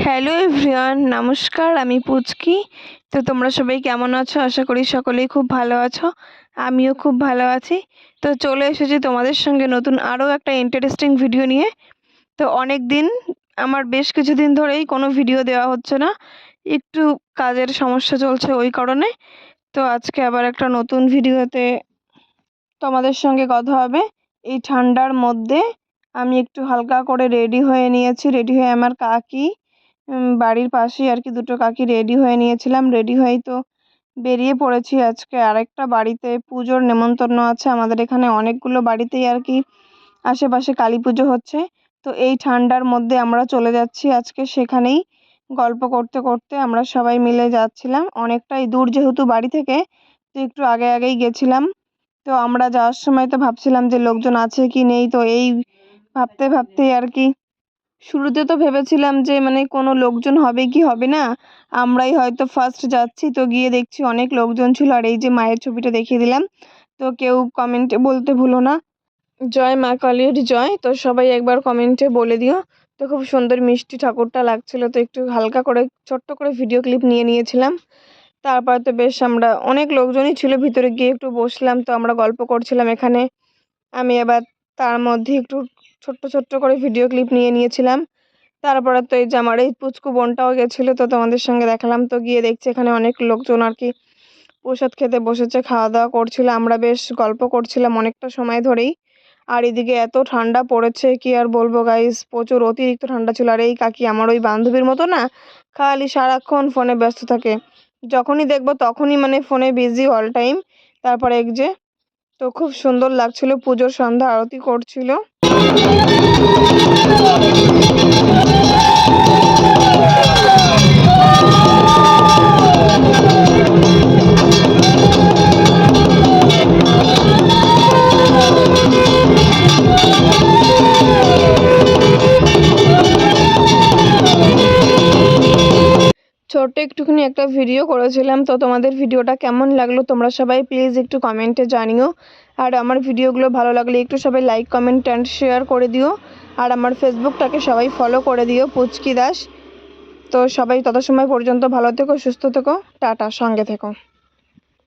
Hello everyone, নমস্কার। আমি পুচকি। তো তোমরা সবাই কেমন আছো? আশা করি সকলেই খুব ভালো আছো। আমিও খুব ভালো আছি। তো চলে এসেছি তোমাদের সঙ্গে নতুন আরও একটা ইন্টারেস্টিং ভিডিও নিয়ে। তো অনেক দিন আমার বেশ কিছুদিন ধরেই কোনো ভিডিও দেওয়া হচ্ছে না, একটু কাজের সমস্যা চলছে ওই কারণে। তো আজকে আবার একটা নতুন ভিডিওতে তোমাদের সঙ্গে কথা হবে। এই ঠান্ডার মধ্যে আমি একটু হালকা করে রেডি হয়ে নিয়েছি। রেডি হয়ে আমার কাকি বাড়ির পাশেই আর কি দুটো কাকি রেডি হয়ে নিয়েছিলাম। রেডি হয়েই তো বেরিয়ে পড়েছি। আজকে আরেকটা বাড়িতে পুজোর নেমন্তন্ন আছে। আমাদের এখানে অনেকগুলো বাড়িতেই আর কি আশেপাশে কালী পুজো হচ্ছে। তো এই ঠান্ডার মধ্যে আমরা চলে যাচ্ছি আজকে সেখানেই। গল্প করতে করতে আমরা সবাই মিলে যাচ্ছিলাম। অনেকটাই দূর যেহেতু বাড়ি থেকে, তো একটু আগে আগেই গেছিলাম। তো আমরা যাওয়ার সময় তো ভাবছিলাম যে লোকজন আছে কি নেই। তো এই ভাবতে ভাবতেই আর কি শুরুতে তো ভেবেছিলাম যে কোনো লোকজন হবে কি হবে না, আমরাই হয়তো ফার্স্ট যাচ্ছি। তো গিয়ে দেখছি অনেক লোকজন ছিল। আর এই যে মায়ের ছবিটা দেখিয়ে দিলাম। তো কেউ কমেন্টে বলতে ভুলো না, জয় মা কালীর জয়। তো সবাই একবার কমেন্টে বলে দিও। তো খুব সুন্দর মিষ্টি ঠাকুরটা লাগছিল। তো একটু হালকা করে ছোট্ট করে ভিডিও ক্লিপ নিয়ে নিয়েছিলাম। তারপর তো বেশ আমরা অনেক লোকজনই ছিল, ভিতরে গিয়ে একটু বসলাম। তো আমরা গল্প করছিলাম এখানে। আমি আবার তার মধ্যে একটু ছোট্ট ছোট্ট করে ভিডিও ক্লিপ নিয়ে নিয়েছিলাম। তারপরে তো এই যে আমার এই পুচকু বোনটাও গেছিলো, তো তোমাদের সঙ্গে দেখালাম। তো গিয়ে দেখছি এখানে অনেক লোকজন আর কি প্রসাদ খেতে বসেছে, খাওয়া দাওয়া করছিল। আমরা বেশ গল্প করছিলাম অনেকটা সময় ধরেই। আর এদিকে এত ঠান্ডা পড়েছে কি আর বলবো গাইস, প্রচুর অতিরিক্ত ঠান্ডা ছিল। আর এই কাকি আমার ওই বান্ধবীর মতো না, খালি সারাক্ষণ ফোনে ব্যস্ত থাকে। যখনই দেখবো তখনই ফোনে বিজি অল টাইম। তারপরে এক যে, তো খুব সুন্দর লাগছিল, পুজোর সন্ধ্যা আরতি করছিল। ছোট্ট একটুখানি একটা ভিডিও করেছিলাম। তো তোমাদের ভিডিওটা কেমন লাগলো তোমরা সবাই প্লিজ একটু কমেন্টে জানিও। আর আমার ভিডিওগুলো ভালো লাগলে একটু সবাই লাইক কমেন্ট অ্যান্ড শেয়ার করে দিও। আর আমার ফেসবুকটাকে সবাই ফলো করে দিও, পুচকি দাস। তো সবাই তত সময় পর্যন্ত ভালো থেকো, সুস্থ থেকো, টাটা, সঙ্গে থেকো।